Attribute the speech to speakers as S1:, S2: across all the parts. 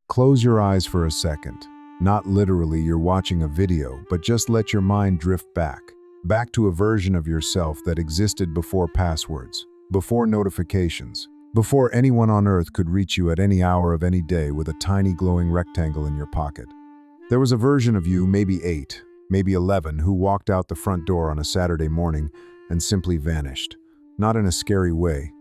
S1: Close your eyes for a second. Not literally you're watching a video, but just let your mind drift back to a version of yourself that existed before passwords, before notifications, before anyone on earth could reach you at any hour of any day with a tiny glowing rectangle in your pocket. There was a version of you, maybe 8, maybe 11, who walked out the front door on a Saturday morning and simply vanished. Not in a scary way.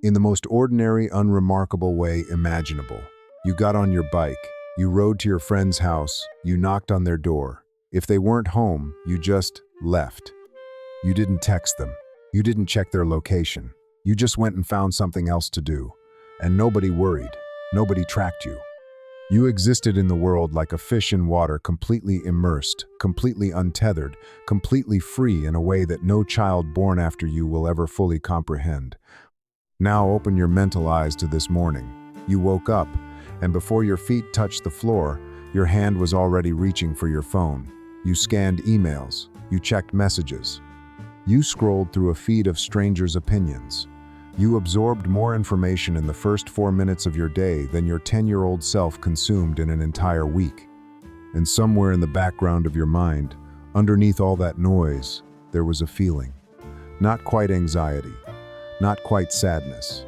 S1: In the most ordinary, unremarkable way imaginable. You got on your bike, you rode to your friend's house, you knocked on their door. If they weren't home, you just left. You didn't text them. You didn't check their location. You just went and found something else to do. And nobody worried. Nobody tracked you. You existed in the world like a fish in water, completely immersed, completely untethered, completely free in a way that no child born after you will ever fully comprehend. Now open your mental eyes to this morning. You woke up, and before your feet touched the floor, your hand was already reaching for your phone. You scanned emails. You checked messages. You scrolled through a feed of strangers' opinions. You absorbed more information in the first 4 minutes of your day than your 10-year-old self consumed in an entire week. And somewhere in the background of your mind, underneath all that noise, there was a feeling. Not quite anxiety, not quite sadness.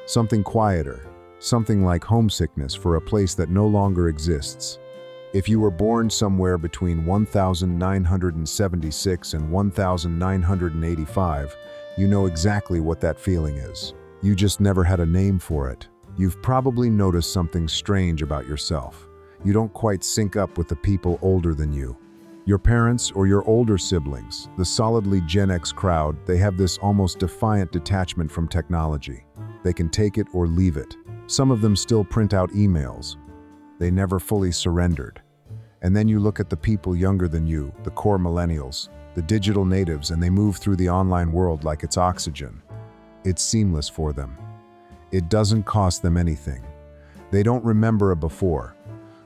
S1: Something quieter, something like homesickness for a place that no longer exists. If you were born somewhere between 1976 and 1985, you know exactly what that feeling is. You just never had a name for it. You've probably noticed something strange about yourself. You don't quite sync up with the people older than you. Your parents or your older siblings, the solidly Gen X crowd, they have this almost defiant detachment from technology. They can take it or leave it. Some of them still print out emails. They never fully surrendered. And then you look at the people younger than you, the core millennials, the digital natives, and they move through the online world like it's oxygen. It's seamless for them. It doesn't cost them anything. They don't remember a before,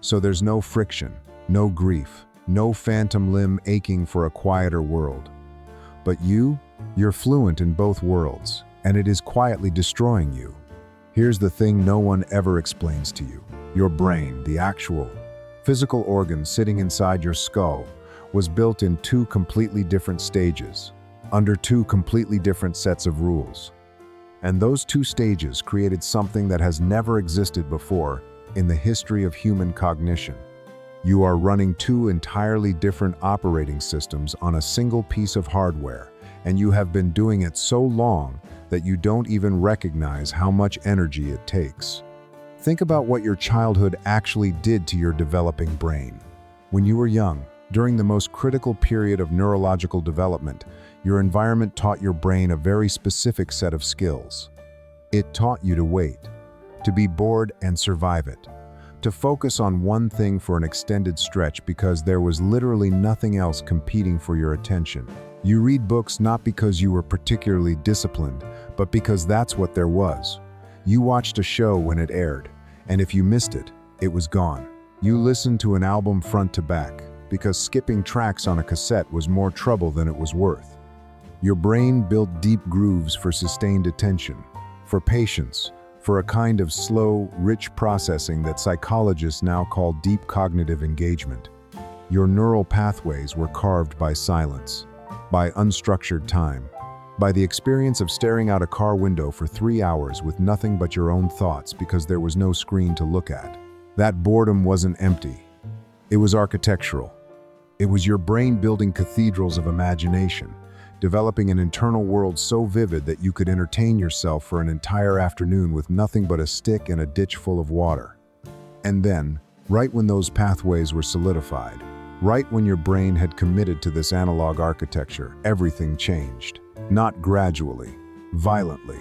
S1: so there's no friction, no grief, no phantom limb aching for a quieter world. But you're fluent in both worlds, and it is quietly destroying you. Here's the thing no one ever explains to you. Your brain, the actual physical organ sitting inside your skull, was built in 2 completely different stages, under 2 completely different sets of rules. And those 2 stages created something that has never existed before in the history of human cognition. You are running 2 entirely different operating systems on a single piece of hardware, and you have been doing it so long that you don't even recognize how much energy it takes. Think about what your childhood actually did to your developing brain. When you were young, during the most critical period of neurological development, your environment taught your brain a very specific set of skills. It taught you to wait, to be bored and survive it, to focus on one thing for an extended stretch because there was literally nothing else competing for your attention. You read books not because you were particularly disciplined, but because that's what there was. You watched a show when it aired, and if you missed it, it was gone. You listened to an album front to back, because skipping tracks on a cassette was more trouble than it was worth. Your brain built deep grooves for sustained attention, for patience, for a kind of slow, rich processing that psychologists now call deep cognitive engagement. Your neural pathways were carved by silence, by unstructured time, by the experience of staring out a car window for 3 hours with nothing but your own thoughts because there was no screen to look at. That boredom wasn't empty. It was architectural. It was your brain building cathedrals of imagination, developing an internal world so vivid that you could entertain yourself for an entire afternoon with nothing but a stick and a ditch full of water. And then, right when those pathways were solidified, right when your brain had committed to this analog architecture, everything changed. Not gradually, violently.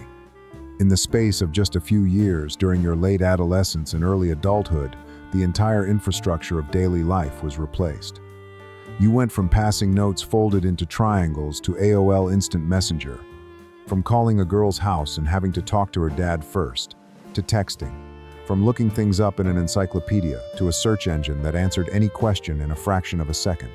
S1: In the space of just a few years during your late adolescence and early adulthood, the entire infrastructure of daily life was replaced. You went from passing notes folded into triangles to AOL Instant Messenger, from calling a girl's house and having to talk to her dad first, to texting, from looking things up in an encyclopedia to a search engine that answered any question in a fraction of a second,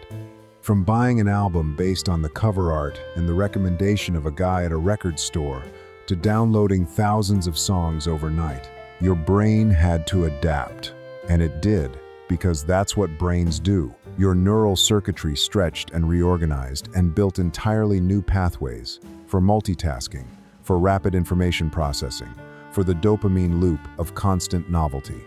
S1: from buying an album based on the cover art and the recommendation of a guy at a record store to downloading thousands of songs overnight. Your brain had to adapt. And it did, because that's what brains do. Your neural circuitry stretched and reorganized and built entirely new pathways for multitasking, for rapid information processing, for the dopamine loop of constant novelty.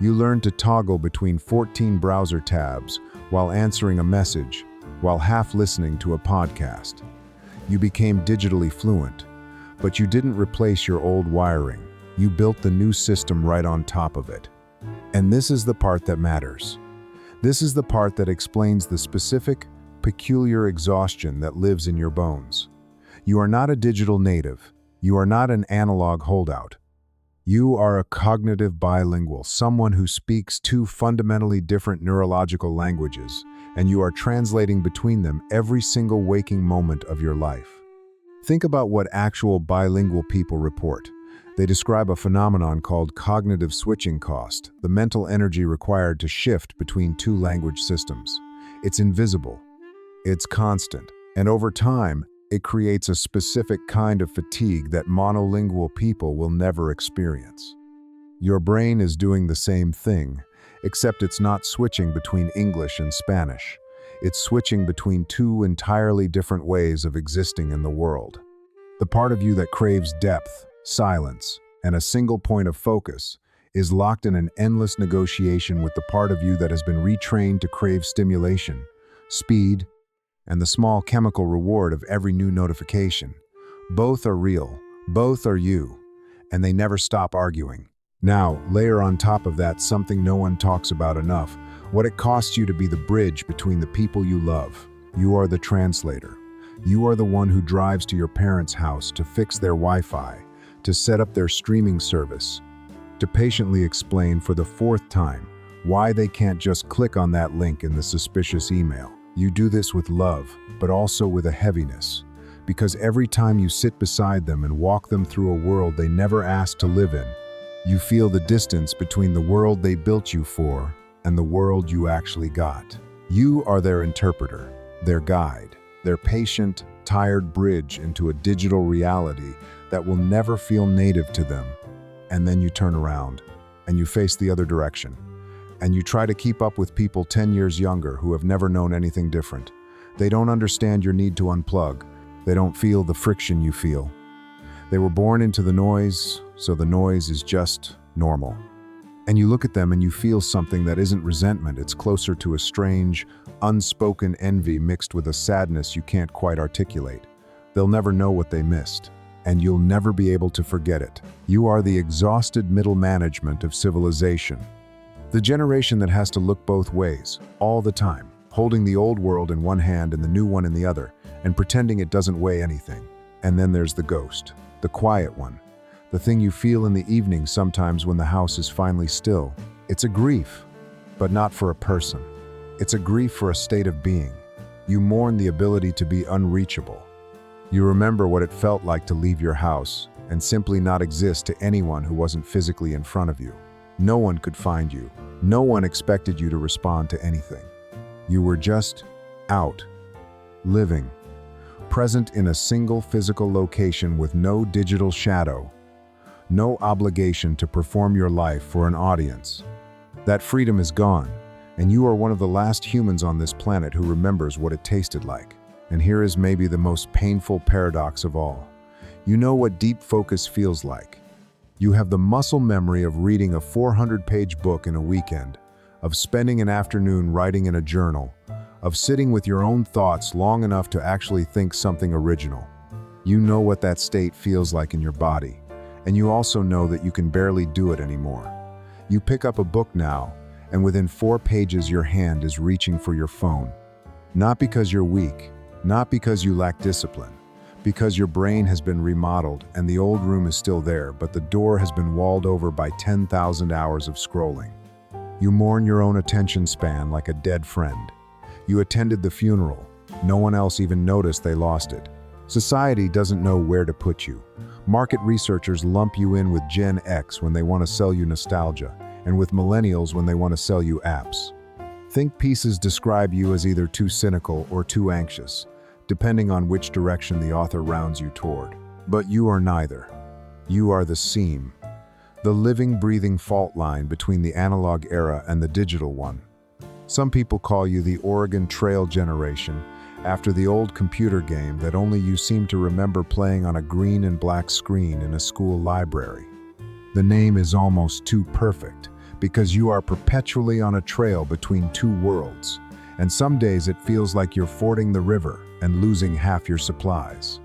S1: You learned to toggle between 14 browser tabs while answering a message, while half listening to a podcast. You became digitally fluent, but you didn't replace your old wiring. You built the new system right on top of it. And this is the part that matters. This is the part that explains the specific, peculiar exhaustion that lives in your bones. You are not a digital native. You are not an analog holdout. You are a cognitive bilingual, someone who speaks two fundamentally different neurological languages, and you are translating between them every single waking moment of your life. Think about what actual bilingual people report. They describe a phenomenon called cognitive switching cost, the mental energy required to shift between two language systems. It's invisible, it's constant, and over time, it creates a specific kind of fatigue that monolingual people will never experience. Your brain is doing the same thing, except it's not switching between English and Spanish. It's switching between two entirely different ways of existing in the world. The part of you that craves depth, silence, and a single point of focus is locked in an endless negotiation with the part of you that has been retrained to crave stimulation, speed, and the small chemical reward of every new notification. Both are real, both are you, and they never stop arguing. Now, layer on top of that something no one talks about enough, what it costs you to be the bridge between the people you love. You are the translator. You are the one who drives to your parents' house to fix their Wi-Fi, to set up their streaming service, to patiently explain for the fourth time why they can't just click on that link in the suspicious email. You do this with love, but also with a heaviness, because every time you sit beside them and walk them through a world they never asked to live in, you feel the distance between the world they built you for and the world you actually got. You are their interpreter, their guide, their patient, tired bridge into a digital reality that will never feel native to them. And then you turn around and you face the other direction. And you try to keep up with people 10 years younger who have never known anything different. They don't understand your need to unplug. They don't feel the friction you feel. They were born into the noise, so the noise is just normal. And you look at them and you feel something that isn't resentment. It's closer to a strange, unspoken envy mixed with a sadness you can't quite articulate. They'll never know what they missed, and you'll never be able to forget it. You are the exhausted middle management of civilization. The generation that has to look both ways, all the time, holding the old world in one hand and the new one in the other, and pretending it doesn't weigh anything. And then there's the ghost, the quiet one, the thing you feel in the evening sometimes when the house is finally still. It's a grief, but not for a person. It's a grief for a state of being. You mourn the ability to be unreachable. You remember what it felt like to leave your house and simply not exist to anyone who wasn't physically in front of you. No one could find you. No one expected you to respond to anything. You were just out, living, present in a single physical location with no digital shadow, no obligation to perform your life for an audience. That freedom is gone, and you are one of the last humans on this planet who remembers what it tasted like. And here is maybe the most painful paradox of all. You know what deep focus feels like. You have the muscle memory of reading a 400-page book in a weekend, of spending an afternoon writing in a journal, of sitting with your own thoughts long enough to actually think something original. You know what that state feels like in your body, and you also know that you can barely do it anymore. You pick up a book now, and within 4 pages your hand is reaching for your phone. Not because you're weak, not because you lack discipline, because your brain has been remodeled and the old room is still there, but the door has been walled over by 10,000 hours of scrolling. You mourn your own attention span like a dead friend. You attended the funeral. No one else even noticed they lost it. Society doesn't know where to put you. Market researchers lump you in with Gen X when they want to sell you nostalgia, and with millennials when they want to sell you apps. Think pieces describe you as either too cynical or too anxious, depending on which direction the author rounds you toward. But you are neither. You are the seam. the living, breathing fault line between the analog era and the digital one. Some people call you the Oregon Trail generation, after the old computer game that only you seem to remember playing on a green and black screen in a school library. The name is almost too perfect, because you are perpetually on a trail between two worlds, and some days it feels like you're fording the river and losing half your supplies.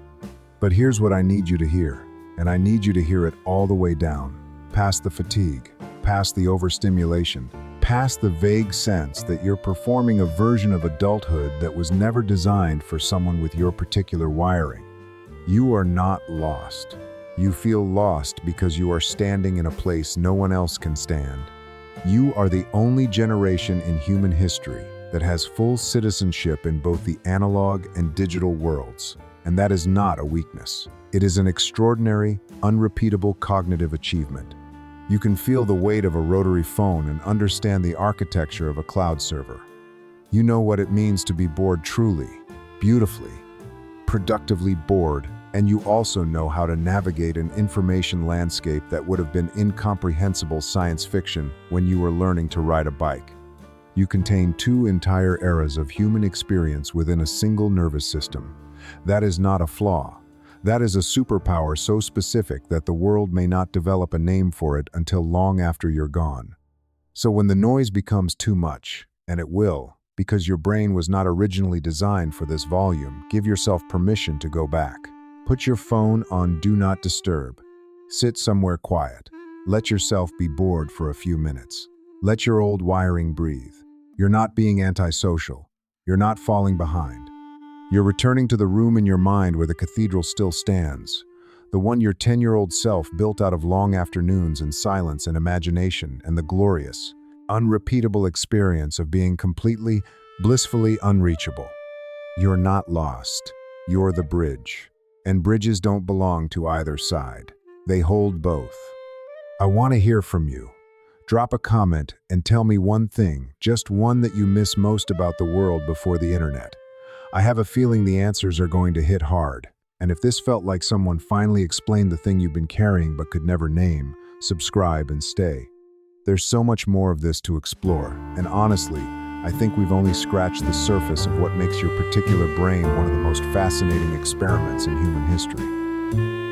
S1: But here's what I need you to hear, and I need you to hear it all the way down, past the fatigue, past the overstimulation, past the vague sense that you're performing a version of adulthood that was never designed for someone with your particular wiring. You are not lost. You feel lost because you are standing in a place no one else can stand. You are the only generation in human history that has full citizenship in both the analog and digital worlds, and that is not a weakness. It is an extraordinary, unrepeatable cognitive achievement. You can feel the weight of a rotary phone and understand the architecture of a cloud server. You know what it means to be bored truly, beautifully, productively bored, and you also know how to navigate an information landscape that would have been incomprehensible science fiction when you were learning to ride a bike. You contain two entire eras of human experience within a single nervous system. That is not a flaw. That is a superpower so specific that the world may not develop a name for it until long after you're gone. So when the noise becomes too much, and it will, because your brain was not originally designed for this volume, give yourself permission to go back. Put your phone on Do Not Disturb. Sit somewhere quiet. Let yourself be bored for a few minutes. Let your old wiring breathe. You're not being antisocial. You're not falling behind. You're returning to the room in your mind where the cathedral still stands, the one your 10-year-old self built out of long afternoons and silence and imagination and the glorious, unrepeatable experience of being completely, blissfully unreachable. You're not lost. You're the bridge. And bridges don't belong to either side. They hold both. I want to hear from you. Drop a comment and tell me one thing, just one that you miss most about the world before the internet. I have a feeling the answers are going to hit hard, and if this felt like someone finally explained the thing you've been carrying but could never name, subscribe and stay. There's so much more of this to explore, and honestly, I think we've only scratched the surface of what makes your particular brain one of the most fascinating experiments in human history.